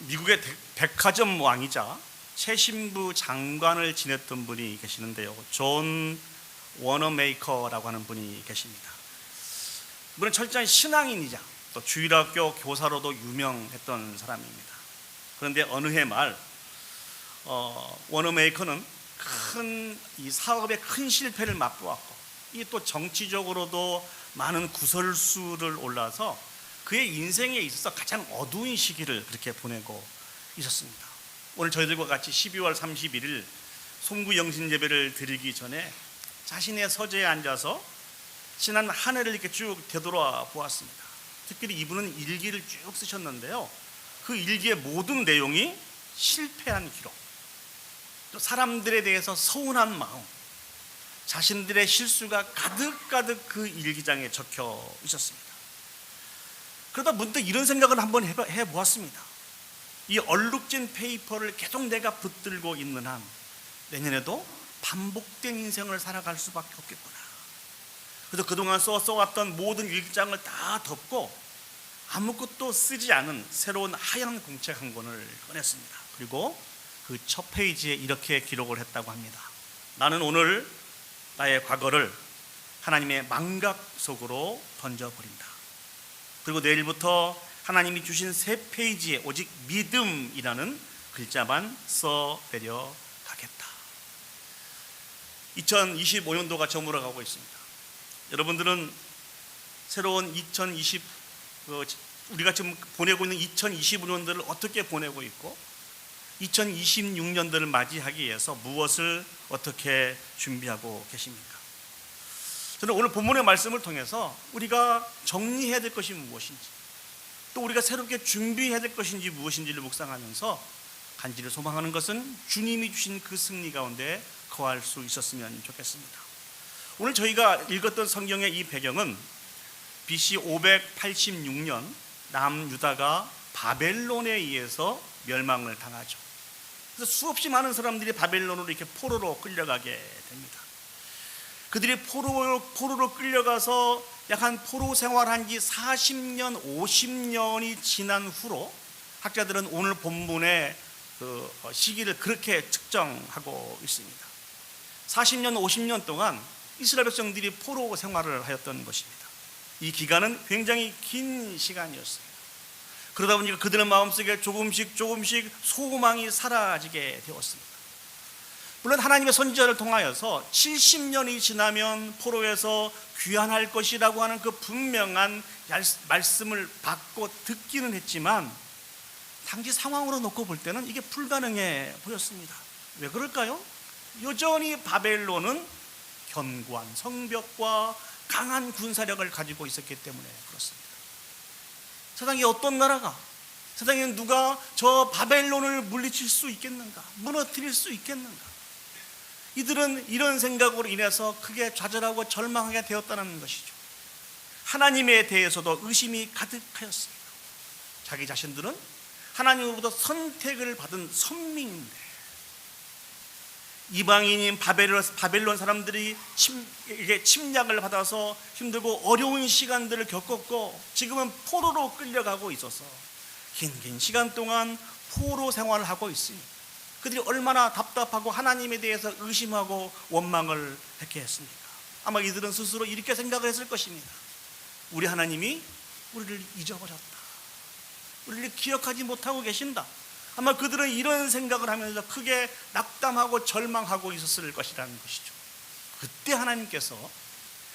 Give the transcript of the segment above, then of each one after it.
미국의 백화점 왕이자 최신부 장관을 지냈던 분이 계시는데요. 존 워너메이커라고 하는 분이 계십니다. 이분은 철저한 신앙인이자 또 주일학교 교사로도 유명했던 사람입니다. 그런데 어느 해 말 워너메이커는 이 사업의 큰 실패를 맛보았고, 이 또 정치적으로도 많은 구설수를 올라서 그의 인생에 있어서 가장 어두운 시기를 그렇게 보내고 있었습니다. 오늘 저희들과 같이 12월 31일 송구영신 예배를 드리기 전에 자신의 서재에 앉아서 지난 한 해를 이렇게 쭉 되돌아 보았습니다. 특별히 이분은 일기를 쭉 쓰셨는데요, 그 일기의 모든 내용이 실패한 기록, 또 사람들에 대해서 서운한 마음, 자신들의 실수가 가득가득 그 일기장에 적혀 있었습니다. 그러다 문득 이런 생각을 한번 해보았습니다. 이 얼룩진 페이퍼를 계속 내가 붙들고 있는 한 내년에도 반복된 인생을 살아갈 수밖에 없겠구나. 그래서 그동안 써왔던 모든 일기장을 다 덮고 아무것도 쓰지 않은 새로운 하얀 공책 한 권을 꺼냈습니다. 그리고 그 첫 페이지에 이렇게 기록을 했다고 합니다. 나는 오늘 나의 과거를 하나님의 망각 속으로 던져버린다. 그리고 내일부터 하나님이 주신 새 페이지에 오직 믿음이라는 글자만 써내려 가겠다. 2025년도가 저물어가고 있습니다. 여러분들은 새로운 우리가 지금 보내고 있는 2025년도를 어떻게 보내고 있고, 2026년도를 맞이하기 위해서 무엇을 어떻게 준비하고 계십니까? 저는 오늘 본문의 말씀을 통해서 우리가 정리해야 될 것이 무엇인지, 또 우리가 새롭게 준비해야 될 것인지 무엇인지를 묵상하면서 간절히 소망하는 것은 주님이 주신 그 승리 가운데 거할 수 있었으면 좋겠습니다. 오늘 저희가 읽었던 성경의 이 배경은 BC 586년 남유다가 바벨론에 의해서 멸망을 당하죠. 그래서 수없이 많은 사람들이 바벨론으로 이렇게 포로로 끌려가게 됩니다. 그들이 포로로 끌려가서 약한 포로 생활한 지 40년, 50년이 지난 후로 학자들은 오늘 본문의 그 시기를 그렇게 측정하고 있습니다. 40년, 50년 동안 이스라엘 백성들이 포로 생활을 하였던 것입니다. 이 기간은 굉장히 긴 시간이었어요. 그러다 보니까 그들의 마음속에 조금씩 소망이 사라지게 되었습니다. 물론 하나님의 선지자를 통하여서 70년이 지나면 포로에서 귀환할 것이라고 하는 그 분명한 말씀을 받고 듣기는 했지만, 당시 상황으로 놓고 볼 때는 이게 불가능해 보였습니다. 왜 그럴까요? 여전히 바벨론은 견고한 성벽과 강한 군사력을 가지고 있었기 때문에 그렇습니다. 세상에 어떤 나라가, 세상에 누가 저 바벨론을 물리칠 수 있겠는가, 무너뜨릴 수 있겠는가? 이들은 이런 생각으로 인해서 크게 좌절하고 절망하게 되었다는 것이죠. 하나님에 대해서도 의심이 가득하였습니다. 자기 자신들은 하나님으로부터 선택을 받은 선민인데, 이방인인 바벨론 사람들이 침략을 받아서 힘들고 어려운 시간들을 겪었고, 지금은 포로로 끌려가고 있어서 긴 시간 동안 포로 생활을 하고 있으니 그들이 얼마나 답답하고 하나님에 대해서 의심하고 원망을 했게 했습니까? 아마 이들은 스스로 이렇게 생각을 했을 것입니다. 우리 하나님이 우리를 잊어버렸다, 우리를 기억하지 못하고 계신다. 아마 그들은 이런 생각을 하면서 크게 낙담하고 절망하고 있었을 것이라는 것이죠. 그때 하나님께서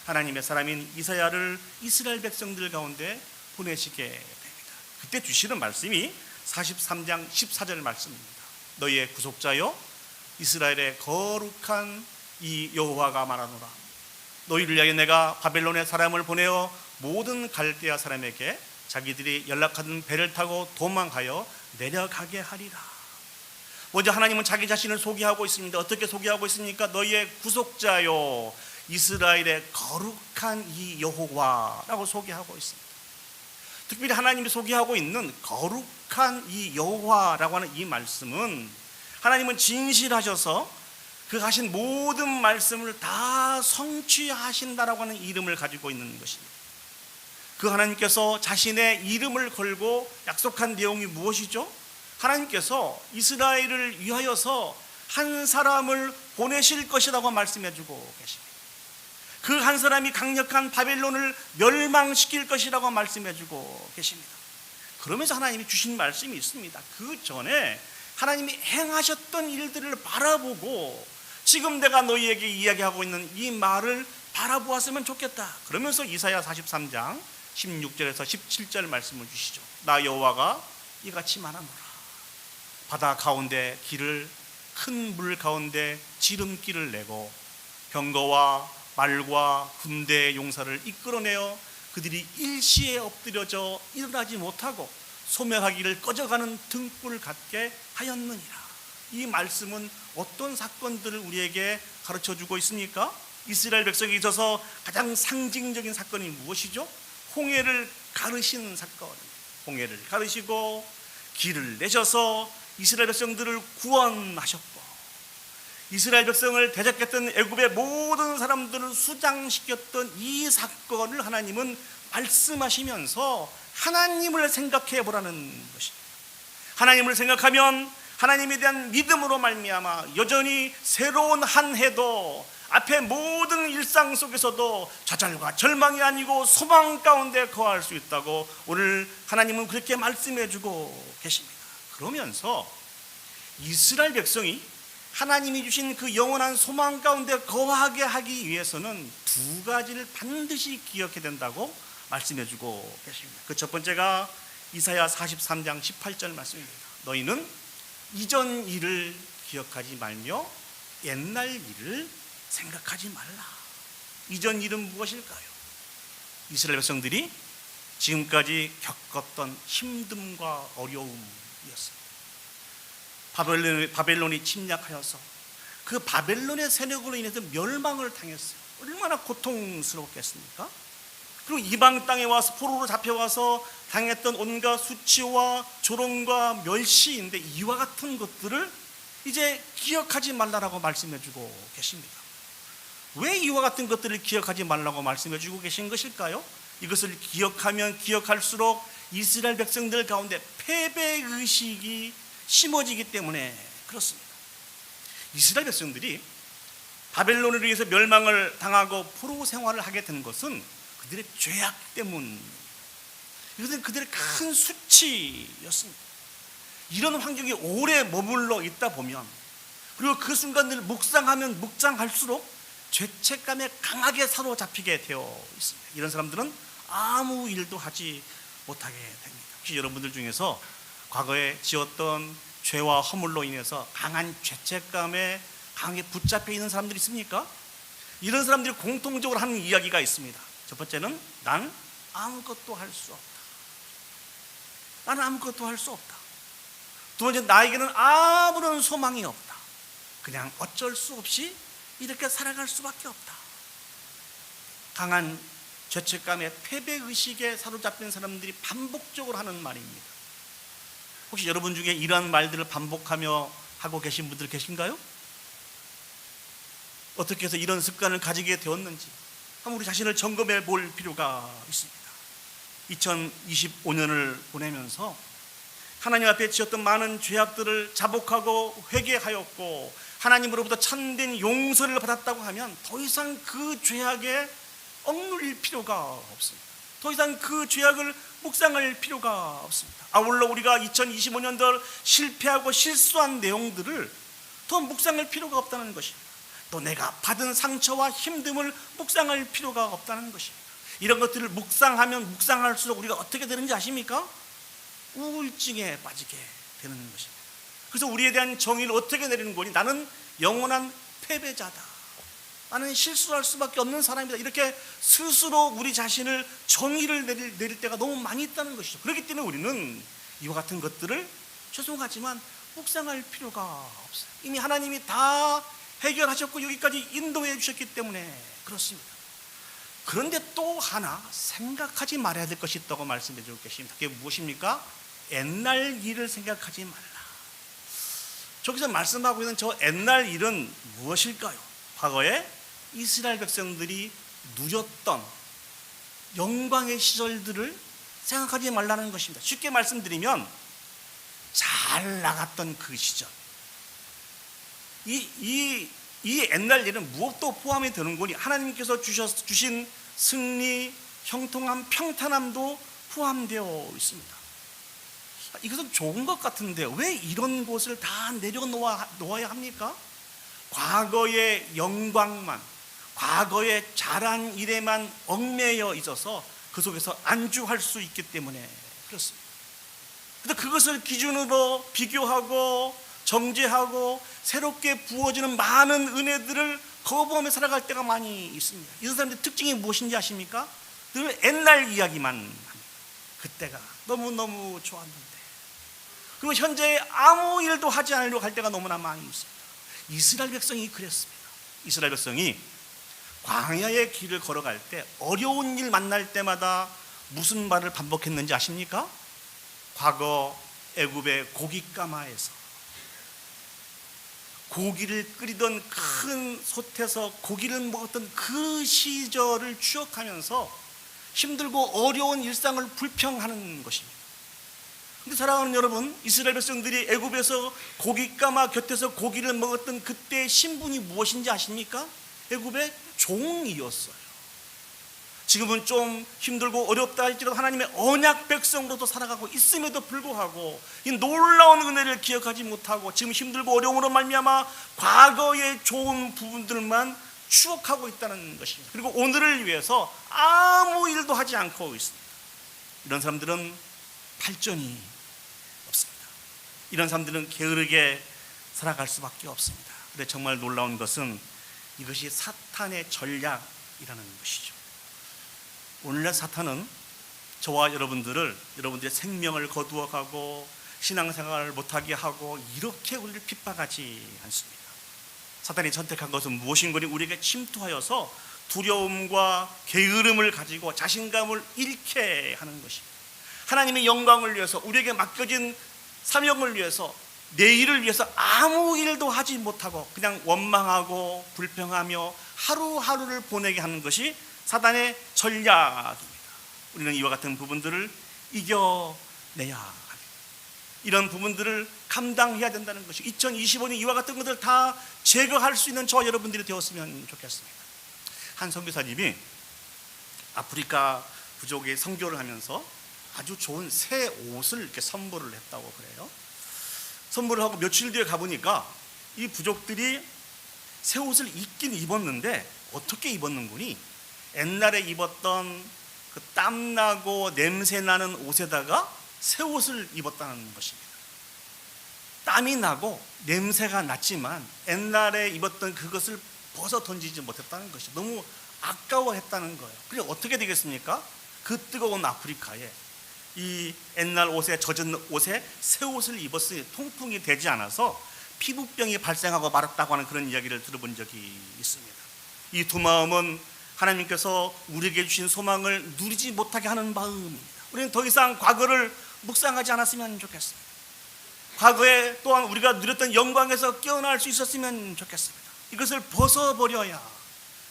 하나님의 사람인 이사야를 이스라엘 백성들 가운데 보내시게 됩니다. 그때 주시는 말씀이 43장 14절 말씀입니다. 너희의 구속자여 이스라엘의 거룩한 이 여호와가 말하노라. 너희를 위하여 내가 바벨론의 사람을 보내어 모든 갈대아 사람에게 자기들이 연락하던 배를 타고 도망하여 내려가게 하리라. 먼저 하나님은 자기 자신을 소개하고 있습니다. 어떻게 소개하고 있습니까? 너희의 구속자요 이스라엘의 거룩한 이 여호와라고 소개하고 있습니다. 특별히 하나님이 소개하고 있는 거룩한 이 여호와라고 하는 이 말씀은, 하나님은 진실하셔서 그 하신 모든 말씀을 다 성취하신다라고 하는 이름을 가지고 있는 것입니다. 그 하나님께서 자신의 이름을 걸고 약속한 내용이 무엇이죠? 하나님께서 이스라엘을 위하여서 한 사람을 보내실 것이라고 말씀해주고 계십니다. 그 한 사람이 강력한 바벨론을 멸망시킬 것이라고 말씀해주고 계십니다. 그러면서 하나님이 주신 말씀이 있습니다. 그 전에 하나님이 행하셨던 일들을 바라보고 지금 내가 너희에게 이야기하고 있는 이 말을 바라보았으면 좋겠다. 그러면서 이사야 43장 16절에서 17절 말씀을 주시죠. 나 여호와가 이같이 말하노라. 바다 가운데 길을, 큰 물 가운데 지름길을 내고 병거와 말과 군대의 용사를 이끌어내어 그들이 일시에 엎드려져 일어나지 못하고 소멸하기를 꺼져가는 등불을 갖게 하였느니라. 이 말씀은 어떤 사건들을 우리에게 가르쳐주고 있습니까? 이스라엘 백성에 있어서 가장 상징적인 사건이 무엇이죠? 홍해를 가르신 사건. 홍해를 가르시고 길을 내셔서 이스라엘 백성들을 구원하셨고, 이스라엘 백성을 대적했던 애굽의 모든 사람들을 수장시켰던 이 사건을 하나님은 말씀하시면서 하나님을 생각해 보라는 것입니다. 하나님을 생각하면 하나님에 대한 믿음으로 말미암아 여전히 새로운 한 해도 앞에 모든 일상 속에서도 좌절과 절망이 아니고 소망 가운데 거할 수 있다고 오늘 하나님은 그렇게 말씀해 주고 계십니다. 그러면서 이스라엘 백성이 하나님이 주신 그 영원한 소망 가운데 거하게 하기 위해서는 두 가지를 반드시 기억해야 된다고 말씀해 주고 계십니다. 그 첫 번째가 이사야 43장 18절 말씀입니다. 너희는 이전 일을 기억하지 말며 옛날 일을 생각하지 말라. 이전 일은 무엇일까요? 이스라엘 백성들이 지금까지 겪었던 힘듦과 어려움이었습니다. 바벨론이 침략하여서 그 바벨론의 세력으로 인해서 멸망을 당했어요. 얼마나 고통스럽겠습니까? 그리고 이방 땅에 와서 포로로 잡혀와서 당했던 온갖 수치와 조롱과 멸시인데 이와 같은 것들을 이제 기억하지 말라라고 말씀해주고 계십니다. 왜 이와 같은 것들을 기억하지 말라고 말씀해주고 계신 것일까요? 이것을 기억하면 기억할수록 이스라엘 백성들 가운데 패배의식이 심어지기 때문에 그렇습니다. 이스라엘 백성들이 바벨론을 위해서 멸망을 당하고 포로 생활을 하게 된 것은 그들의 죄악 때문, 이것은 그들의 큰 수치였습니다. 이런 환경에 오래 머물러 있다 보면, 그리고 그 순간을 묵상하면 묵상할수록 죄책감에 강하게 사로잡히게 되어 있습니다. 이런 사람들은 아무 일도 하지 못하게 됩니다. 혹시 여러분들 중에서 과거에 지었던 죄와 허물로 인해서 강한 죄책감에 강하게 붙잡혀 있는 사람들이 있습니까? 이런 사람들이 공통적으로 하는 이야기가 있습니다. 첫 번째는 난 아무것도 할 수 없다. 나는 아무것도 할 수 없다. 두 번째, 나에게는 아무런 소망이 없다. 그냥 어쩔 수 없이 이렇게 살아갈 수밖에 없다. 강한 죄책감에 패배의식에 사로잡힌 사람들이 반복적으로 하는 말입니다. 혹시 여러분 중에 이러한 말들을 반복하며 하고 계신 분들 계신가요? 어떻게 해서 이런 습관을 가지게 되었는지 한번 우리 자신을 점검해 볼 필요가 있습니다. 2025년을 보내면서 하나님 앞에 지었던 많은 죄악들을 자복하고 회개하였고 하나님으로부터 참된 용서를 받았다고 하면 더 이상 그 죄악에 억눌릴 필요가 없습니다. 더 이상 그 죄악을 묵상할 필요가 없습니다. 아울러 우리가 2025년도 실패하고 실수한 내용들을 더 묵상할 필요가 없다는 것입니다. 또 내가 받은 상처와 힘듦을 묵상할 필요가 없다는 것입니다. 이런 것들을 묵상하면 묵상할수록 우리가 어떻게 되는지 아십니까? 우울증에 빠지게 되는 것입니다. 그래서 우리에 대한 정의를 어떻게 내리는 거니? 나는 영원한 패배자다. 나는 실수할 수밖에 없는 사람이다. 이렇게 스스로 우리 자신을 정의를 내릴 때가 너무 많이 있다는 것이죠. 그렇기 때문에 우리는 이와 같은 것들을 죄송하지만 묵상할 필요가 없어요. 이미 하나님이 다 해결하셨고 여기까지 인도해 주셨기 때문에 그렇습니다. 그런데 또 하나 생각하지 말아야 될 것이 있다고 말씀해 주고 계십니다. 그게 무엇입니까? 옛날 일을 생각하지 말라. 저기서 말씀하고 있는 저 옛날 일은 무엇일까요? 과거에 이스라엘 백성들이 누렸던 영광의 시절들을 생각하지 말라는 것입니다. 쉽게 말씀드리면 잘 나갔던 그 시절, 이 옛날 일은 무엇도 포함이 되는 거니 하나님께서 주신 승리, 형통함, 평탄함도 포함되어 있습니다. 이것은 좋은 것 같은데 왜 이런 것을 다 내려놓아야 합니까? 과거의 영광만, 과거의 잘한 일에만 얽매여 있어서 그 속에서 안주할 수 있기 때문에 그렇습니다. 그런데 그것을 기준으로 비교하고 정죄하고 새롭게 부어지는 많은 은혜들을 거부하며 살아갈 때가 많이 있습니다. 이런 사람들의 특징이 무엇인지 아십니까? 늘 옛날 이야기만 합니다. 그때가 너무너무 좋았는데, 그리고 현재 아무 일도 하지 않으려고 할 때가 너무나 많이 있습니다. 이스라엘 백성이 그랬습니다. 이스라엘 백성이 광야의 길을 걸어갈 때 어려운 일 만날 때마다 무슨 말을 반복했는지 아십니까? 과거 애굽의 고깃가마에서 고기를 끓이던 큰 솥에서 고기를 먹었던 그 시절을 추억하면서 힘들고 어려운 일상을 불평하는 것입니다. 그런데 사랑하는 여러분, 이스라엘 백성들이 애굽에서 고깃가마 곁에서 고기를 먹었던 그때의 신분이 무엇인지 아십니까? 애굽의 종이었어요. 지금은 좀 힘들고 어렵다 할지라도 하나님의 언약 백성으로도 살아가고 있음에도 불구하고 이 놀라운 은혜를 기억하지 못하고 지금 힘들고 어려움으로 말미암아 과거의 좋은 부분들만 추억하고 있다는 것입니다. 그리고 오늘을 위해서 아무 일도 하지 않고 있습니다. 이런 사람들은 발전이 없습니다. 이런 사람들은 게으르게 살아갈 수밖에 없습니다. 그런데 정말 놀라운 것은 이것이 사탄의 전략이라는 것이죠. 오늘날 사탄은 저와 여러분들의 생명을 거두어가고 신앙생활을 못하게 하고 이렇게 우리를 핍박하지 않습니다. 사탄이 선택한 것은 무엇인 거니? 우리에게 침투하여서 두려움과 게으름을 가지고 자신감을 잃게 하는 것입니다. 하나님의 영광을 위해서, 우리에게 맡겨진 사명을 위해서, 내일을 위해서 아무 일도 하지 못하고 그냥 원망하고 불평하며 하루하루를 보내게 하는 것이 사단의 전략입니다. 우리는 이와 같은 부분들을 이겨내야 합니다. 이런 부분들을 감당해야 된다는 것이 2025년 이와 같은 것들을 다 제거할 수 있는 저와 여러분들이 되었으면 좋겠습니다. 한 선교사님이 아프리카 부족에 선교를 하면서 아주 좋은 새 옷을 이렇게 선물을 했다고 그래요. 선물을 하고 며칠 뒤에 가보니까 이 부족들이 새 옷을 입긴 입었는데 어떻게 입었는구니 옛날에 입었던 그 땀나고 냄새나는 옷에다가 새 옷을 입었다는 것입니다. 땀이 나고 냄새가 났지만 옛날에 입었던 그것을 벗어 던지지 못했다는 것이 너무 아까워했다는 거예요. 그래 어떻게 되겠습니까? 그 뜨거운 아프리카에 이 옛날 옷에 젖은 옷에 새 옷을 입었으니 통풍이 되지 않아서 피부병이 발생하고 말았다고 하는 그런 이야기를 들어본 적이 있습니다. 이 두 마음은 하나님께서 우리에게 주신 소망을 누리지 못하게 하는 마음입니다. 우리는 더 이상 과거를 묵상하지 않았으면 좋겠습니다. 과거에 또한 우리가 누렸던 영광에서 깨어날 수 있었으면 좋겠습니다. 이것을 벗어버려야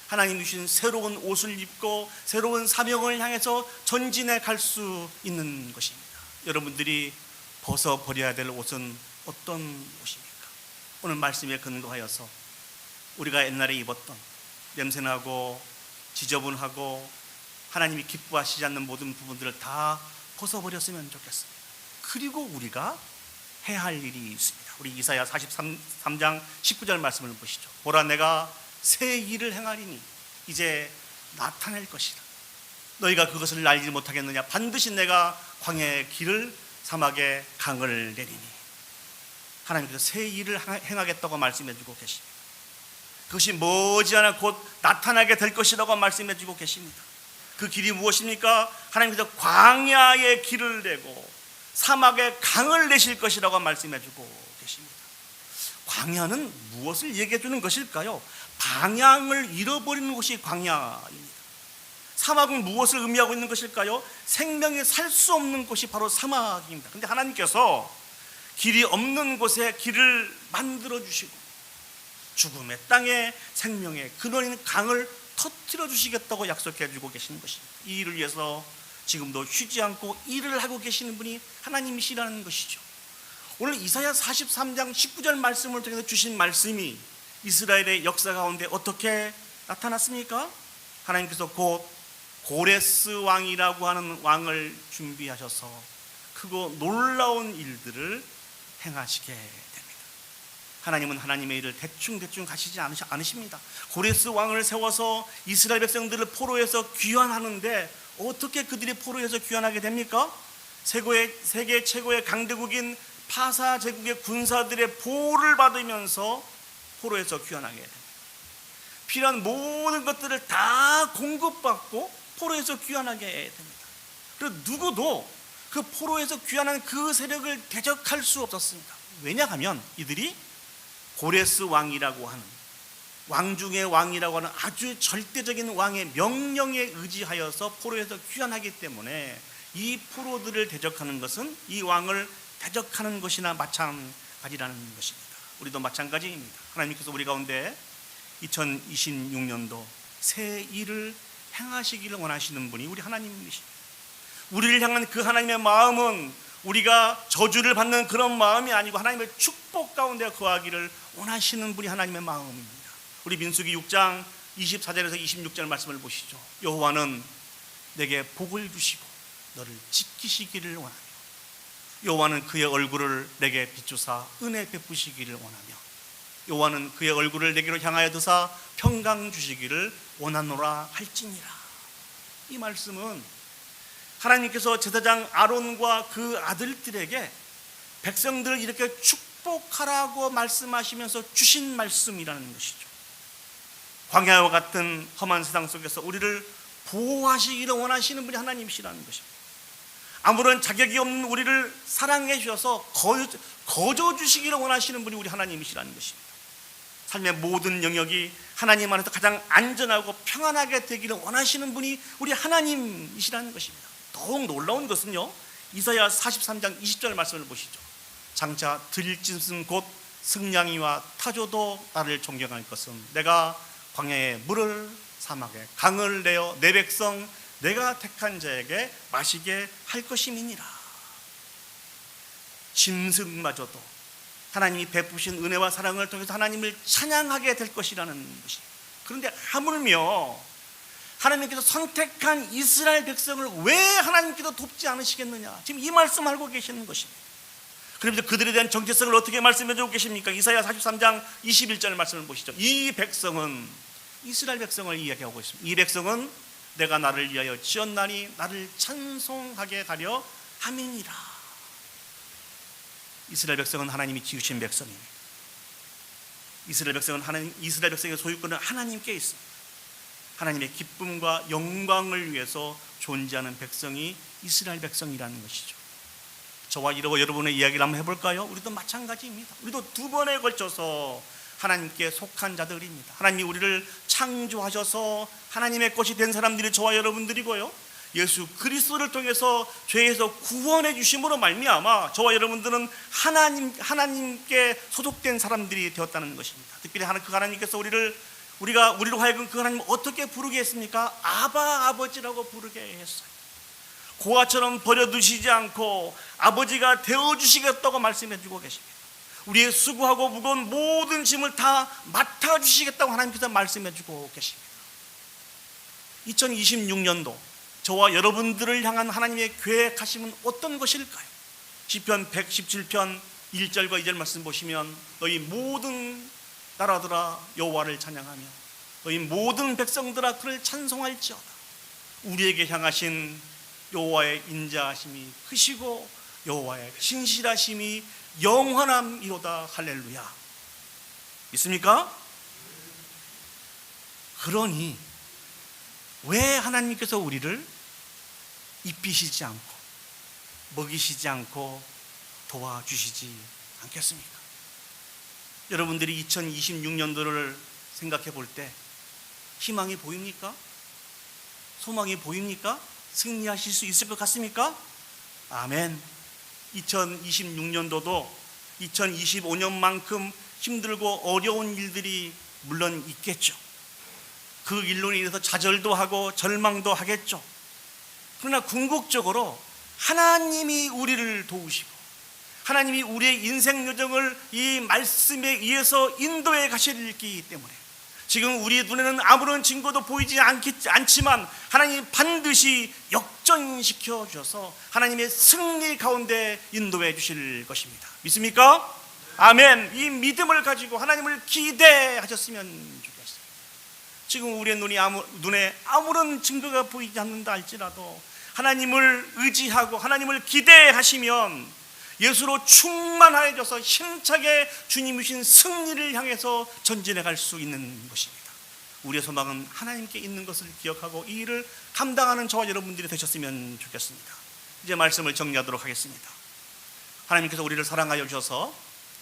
하나님 주신 새로운 옷을 입고 새로운 사명을 향해서 전진해 갈 수 있는 것입니다. 여러분들이 벗어버려야 될 옷은 어떤 옷입니까? 오늘 말씀에 근거하여서 우리가 옛날에 입었던 냄새나고 지저분하고 하나님이 기뻐하시지 않는 모든 부분들을 다 벗어버렸으면 좋겠습니다. 그리고 우리가 해야 할 일이 있습니다. 우리 이사야 43장 19절 말씀을 보시죠. 보라 내가 새 일을 행하리니 이제 나타낼 것이다. 너희가 그것을 알지 못하겠느냐? 반드시 내가 광야의 길을 사막의 강을 내리니. 하나님께서 새 일을 행하겠다고 말씀해 주고 계십니다. 그것이 머지않아 곧 나타나게 될 것이라고 말씀해 주고 계십니다. 그 길이 무엇입니까? 하나님께서 광야의 길을 내고 사막의 강을 내실 것이라고 말씀해 주고 계십니다. 광야는 무엇을 얘기해 주는 것일까요? 방향을 잃어버리는 곳이 광야입니다. 사막은 무엇을 의미하고 있는 것일까요? 생명이 살 수 없는 곳이 바로 사막입니다. 그런데 하나님께서 길이 없는 곳에 길을 만들어 주시고 죽음의 땅에 생명의 근원인 강을 터뜨려 주시겠다고 약속해 주고 계시는 것입니다. 이 일을 위해서 지금도 쉬지 않고 일을 하고 계시는 분이 하나님이시라는 것이죠. 오늘 이사야 43장 19절 말씀을 통해서 주신 말씀이 이스라엘의 역사 가운데 어떻게 나타났습니까? 하나님께서 곧 고레스 왕이라고 하는 왕을 준비하셔서 크고 놀라운 일들을 행하시게 됩니다. 하나님은 하나님의 일을 대충 가시지 않으십니다. 고레스 왕을 세워서 이스라엘 백성들을 포로에서 귀환하는데 어떻게 그들이 포로에서 귀환하게 됩니까? 세계 최고의 강대국인 파사 제국의 군사들의 보호를 받으면서 포로에서 귀환하게 됩니다. 필요한 모든 것들을 다 공급받고 포로에서 귀환하게 됩니다. 그리고 누구도 그 포로에서 귀환한 그 세력을 대적할 수 없었습니다. 왜냐하면 이들이 고레스 왕이라고 하는 왕 중의 왕이라고 하는 아주 절대적인 왕의 명령에 의지하여서 포로에서 귀환하기 때문에 이 포로들을 대적하는 것은 이 왕을 대적하는 것이나 마찬가지라는 것입니다. 우리도 마찬가지입니다. 하나님께서 우리 가운데 2026년도 새 일을 행하시기를 원하시는 분이 우리 하나님이십니다. 우리를 향한 그 하나님의 마음은 우리가 저주를 받는 그런 마음이 아니고 하나님의 축복 가운데 거하기를 원하시는 분이 하나님의 마음입니다. 우리 민수기 6장 24절에서 26절 말씀을 보시죠. 여호와는 내게 복을 주시고 너를 지키시기를 원하며 여호와는 그의 얼굴을 내게 비추사 은혜 베푸시기를 원하며 여호와는 그의 얼굴을 내게로 향하여 드사 평강 주시기를 원하노라 할지니라. 이 말씀은 하나님께서 제사장 아론과 그 아들들에게 백성들을 이렇게 축복하라고 말씀하시면서 주신 말씀이라는 것이죠. 광야와 같은 험한 세상 속에서 우리를 보호하시기를 원하시는 분이 하나님이시라는 것입니다. 아무런 자격이 없는 우리를 사랑해 주셔서 거저 주시기를 원하시는 분이 우리 하나님이시라는 것입니다. 삶의 모든 영역이 하나님 안에서 가장 안전하고 평안하게 되기를 원하시는 분이 우리 하나님이시라는 것입니다. 더욱 놀라운 것은요, 이사야 43장 20절 말씀을 보시죠. 장차 들짐승 곧 승냥이와 타조도 나를 존경할 것은 내가 광야에 물을 사막에 강을 내어 내 백성 내가 택한 자에게 마시게 할 것임이니라. 짐승마저도 하나님이 베푸신 은혜와 사랑을 통해서 하나님을 찬양하게 될 것이라는 것입니다. 그런데 하물며 하나님께서 선택한 이스라엘 백성을 왜 하나님께서 돕지 않으시겠느냐, 지금 이 말씀 알고 계시는 것입니다. 그러면서 그들에 대한 정체성을 어떻게 말씀해 주고 계십니까? 이사야 43장 21절 말씀을 보시죠. 이 백성은 이스라엘 백성을 이야기하고 있습니다. 이 백성은 내가 나를 위하여 지었나니 나를 찬송하게 하려 함이니라. 이스라엘 백성은 하나님이 지으신 백성입니다. 이스라엘 백성의 소유권은 하나님께 있습니다. 하나님의 기쁨과 영광을 위해서 존재하는 백성이 이스라엘 백성이라는 것이죠. 저와 여러분의 이야기를 한번 해볼까요? 우리도 마찬가지입니다. 우리도 두 번에 걸쳐서 하나님께 속한 자들입니다. 하나님이 우리를 창조하셔서 하나님의 것이 된 사람들이 저와 여러분들이고요, 예수 그리스도를 통해서 죄에서 구원해 주심으로 말미암아 저와 여러분들은 하나님께 소속된 사람들이 되었다는 것입니다. 특별히 그 하나님께서 우리로 하여금 그 하나님을 어떻게 부르게 했습니까? 아바, 아버지라고 부르게 했어요. 고아처럼 버려두시지 않고 아버지가 되어주시겠다고 말씀해주고 계십니다. 우리의 수고하고 무거운 모든 짐을 다 맡아주시겠다고 하나님께서 말씀해주고 계십니다. 2026년도 저와 여러분들을 향한 하나님의 계획하심은 어떤 것일까요? 시편 117편 1절과 2절 말씀 보시면 너희 모든 나라들아 여호와를 찬양하며 너희 모든 백성들아 그를 찬송할지어다. 우리에게 향하신 여호와의 인자하심이 크시고 여호와의 신실하심이 영원함이로다. 할렐루야. 있습니까? 그러니 왜 하나님께서 우리를 입히시지 않고 먹이시지 않고 도와주시지 않겠습니까? 여러분들이 2026년도를 생각해 볼 때 희망이 보입니까? 소망이 보입니까? 승리하실 수 있을 것 같습니까? 아멘. 2026년도도 2025년만큼 힘들고 어려운 일들이 물론 있겠죠. 그 일로 인해서 좌절도 하고 절망도 하겠죠. 그러나 궁극적으로 하나님이 우리를 도우시고 하나님이 우리의 인생 여정을 이 말씀에 의해서 인도해 가시기 때문에 지금 우리 눈에는 아무런 증거도 보이지 않지만 하나님이 반드시 역전시켜 주셔서 하나님의 승리 가운데 인도해 주실 것입니다. 믿습니까? 아멘. 이 믿음을 가지고 하나님을 기대하셨으면 좋겠어요. 지금 우리의 눈에 아무런 증거가 보이지 않는다 할지라도 하나님을 의지하고 하나님을 기대하시면 예수로 충만하여져서 힘차게 주님이 주신 승리를 향해서 전진해 갈 수 있는 것입니다. 우리의 소망은 하나님께 있는 것을 기억하고 이 일을 감당하는 저와 여러분들이 되셨으면 좋겠습니다. 이제 말씀을 정리하도록 하겠습니다. 하나님께서 우리를 사랑하여 주셔서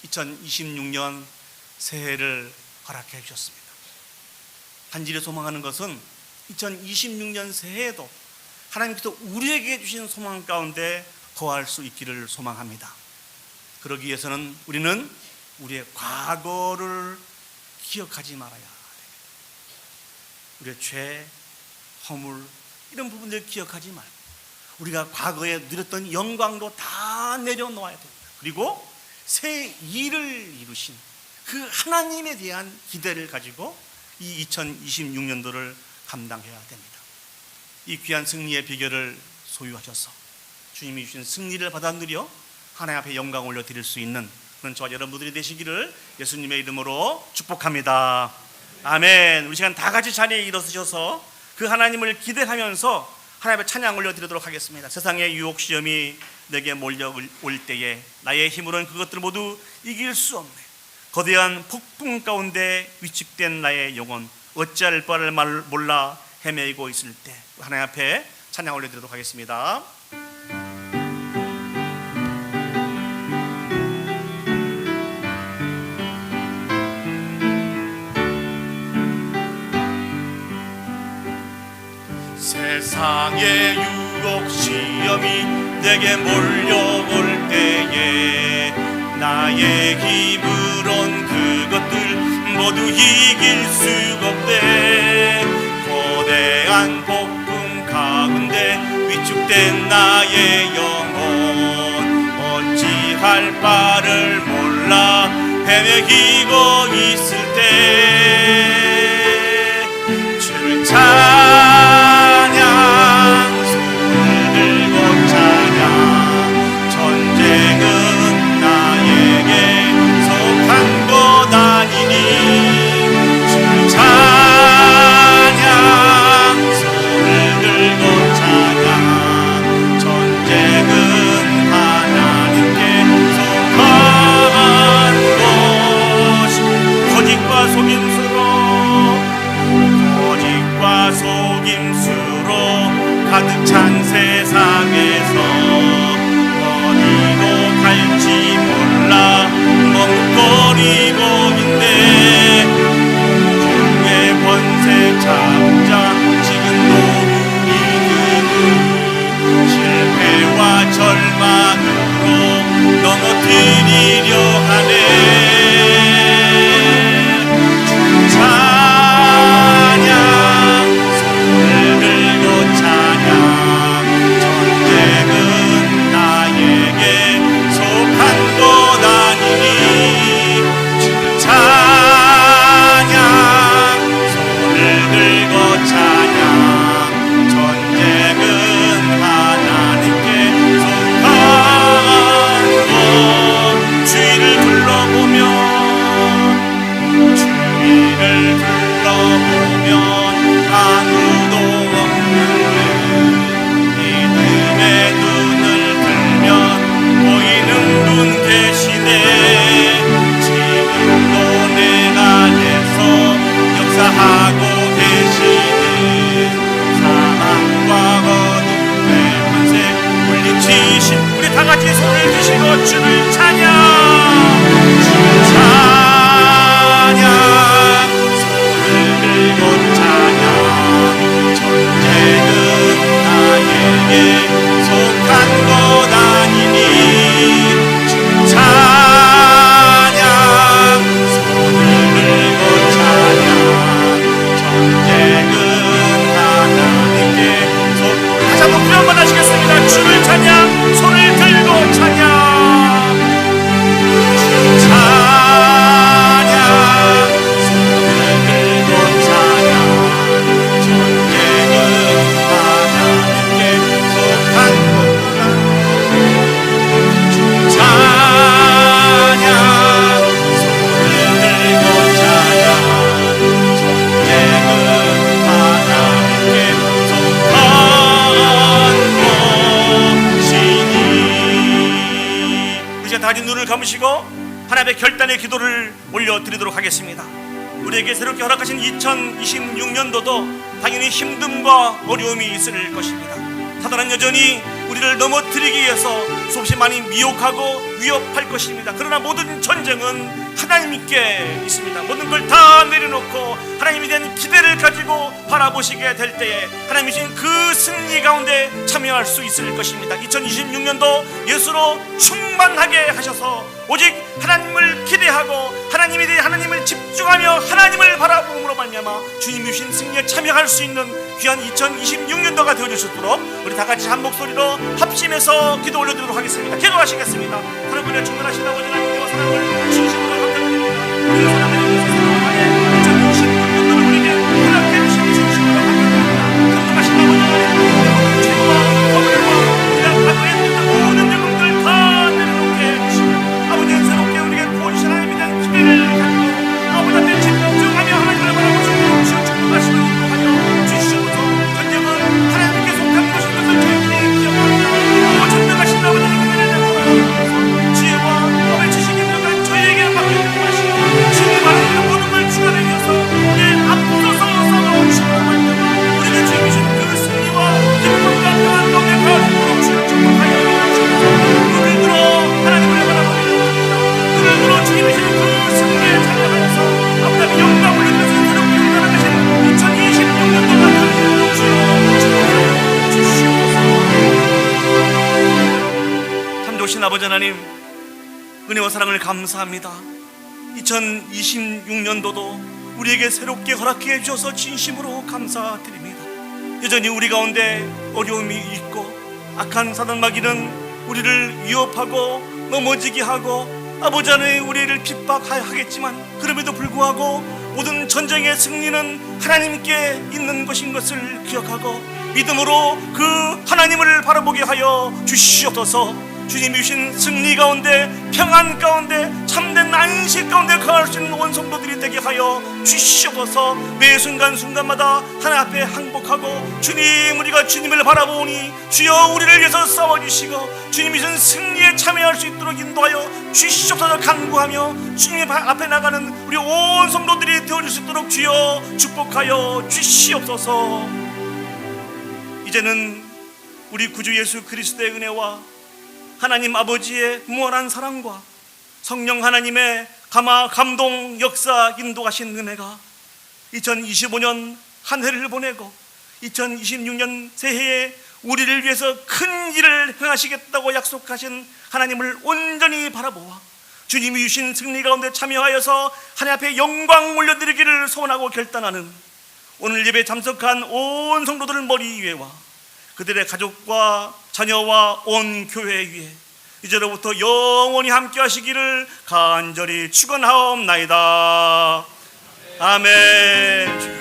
2026년 새해를 허락해 주셨습니다. 간절히 소망하는 것은 2026년 새해에도 하나님께서 우리에게 주신 소망 가운데 거할 수 있기를 소망합니다. 그러기 위해서는 우리는 우리의 과거를 기억하지 말아야 됩니다. 우리의 죄, 허물 이런 부분들을 기억하지 말고 우리가 과거에 누렸던 영광도 다 내려놓아야 됩니다. 그리고 새 일을 이루신 그 하나님에 대한 기대를 가지고 이 2026년도를 감당해야 됩니다. 이 귀한 승리의 비결을 소유하셔서 주님이 주신 승리를 받아 누려 하나님 앞에 영광 올려드릴 수 있는 그런 저와 여러분들이 되시기를 예수님의 이름으로 축복합니다. 아멘. 우리 시간 다 같이 자리에 일어서셔서 그 하나님을 기대하면서 하나님 앞에 찬양 올려드리도록 하겠습니다. 세상의 유혹 시험이 내게 몰려올 때에 나의 힘으로는 그것들을 모두 이길 수 없네. 거대한 폭풍 가운데 위축된 나의 영혼 어찌할 바를 몰라 헤매고 있을 때 하나님 앞에 찬양 올려드리도록 하겠습니다. 세상의 유혹 시험이 내게 몰려올 때에 나의 힘으론 그것들 모두 이길 수가 없대. 거대한 폭풍 가운데 위축된 나의 영혼 어찌할 바를 몰라 헤매기고 있을 때 주를 찬양 손을 들고 찬양 전쟁은 나에게 속한 것 아니니 주를 찬양 손을 들고 찬양 전쟁은 하나님께 속한 것 거짓과 속임수로 가득 찬 세상에서 어디로 갈지 몰라 머뭇거리고 있네. 공중의 번세 잡자 지금도 우리들은 실패와 절망으로 넘어뜨리려 하네. 주를 찬양 손을 들고 찬양 전쟁은 나에게 속한 것 아니니 찬양 손을 들고 찬양 전쟁은 하나님께 다시 한번 부여 한번 하시겠습니다. 주를 찬양 손을 들고 찬양 다시 눈을 감으시고 하나님의 결단의 기도를 올려드리도록 하겠습니다. 우리에게 새롭게 허락하신 2026년도도 당연히 힘듦과 어려움이 있을 것입니다. 사단은 여전히 우리를 넘어뜨리기 위해서 수없이 많이 미혹하고 위협할 것입니다. 그러나 모든 전쟁은 하나님께 있습니다. 모든 걸 다 내려놓고 하나님에 대한 기대를 가지고 바라보시게 될 때에 하나님이 주신 그 승리 가운데 참여할 수 있을 것입니다. 2026년도 예수로 충만하게 하셔서 오직 하나님을 기대하고 하나님에 대해 하나님을 집중하며 하나님을 바라봄으로 말미암아 주님이 주신 승리에 참여할 수 있는 귀한 2026년도가 되어주시도록 우리 다 같이 한 목소리로 합심해서 기도 올려드리도록 하겠습니다. 기도하시겠습니다. 하나님의 충만하신 아버지 하나님의 사랑을 진심으로 감사드립니다. 우리 사랑하는 사랑하게 2026년도를 우리에게 허락해 주신 진심으로 감사드립니다. 감동하신 아버지 하나님 죄와 허물과 우리가 과거에 했던 모든 영웅들 다 내려놓게 해주시고 아버지 새롭게 우리에게 부어주신 하나님에 대한 기대를 가지고 아버지 앞에 집중하며 하나님을 바라보시고 주여 축복하시는 것도 하여 주시옵소서. 전쟁은 하나님께 속한 것인 것을 저희들이 기억합니다. 전능하신 아버지 하나님의 지혜와 법의 지식이 부족한 저희에게 맡겨주지 마시고 주님이 말하는 모든 걸 주관에 이어서 우리의 앞서서 싸워주시고 우리에게 주님이 주신 그 승리와 기쁨과 평안 가운데 가슴으로 주여 축복하여 주옵소서. 눈을 들어 하나님을 바라보며 눈을 들어 주님이 주신 그 승리에 참여하면서 앞으로 영광 올려드려서 새롭게 운전하신 2026년도가 되어주시고 주여 축복하여 주시옵소서. 참 좋으신 아버지 하나님 은혜와 사랑을 감사합니다. 2026년도도 우리에게 새롭게 허락해 주셔서 진심으로 감사드립니다. 여전히 우리 가운데 어려움이 있고 악한 사단마귀는 우리를 위협하고 넘어지게 하고 아버지 하나님 우리를 핍박하겠지만 그럼에도 불구하고 모든 전쟁의 승리는 하나님께 있는 것인 것을 기억하고 믿음으로 그 하나님을 바라보게 하여 주시옵소서. 주님이 주신 승리 가운데 평안 가운데 참된 안식 가운데 거할 수 있는 온 성도들이 되게 하여 주시옵소서. 매 순간순간마다 하나님 앞에 항복하고 주님 우리가 주님을 바라보니 주여 우리를 위해서 싸워주시고 주님이 주신 승리에 참여할 수 있도록 인도하여 주시옵소서. 간구하며 주님 앞에 나가는 우리 온 성도들이 되어줄 수 있도록 주여 축복하여 주시옵소서. 이제는 우리 구주 예수 그리스도의 은혜와 하나님 아버지의 무한한 사랑과 성령 하나님의 감동 역사 인도하신 은혜가 2025년 한 해를 보내고 2026년 새해에 우리를 위해서 큰 일을 행하시겠다고 약속하신 하나님을 온전히 바라보아 주님이 주신 승리 가운데 참여하여서 하나님 앞에 영광 올려드리기를 소원하고 결단하는 오늘 예배에 참석한 온 성도들을 머리 위에와 그들의 가족과 자녀와 온 교회 위에 이제로부터 영원히 함께 하시기를 간절히 축원하옵나이다. 아멘.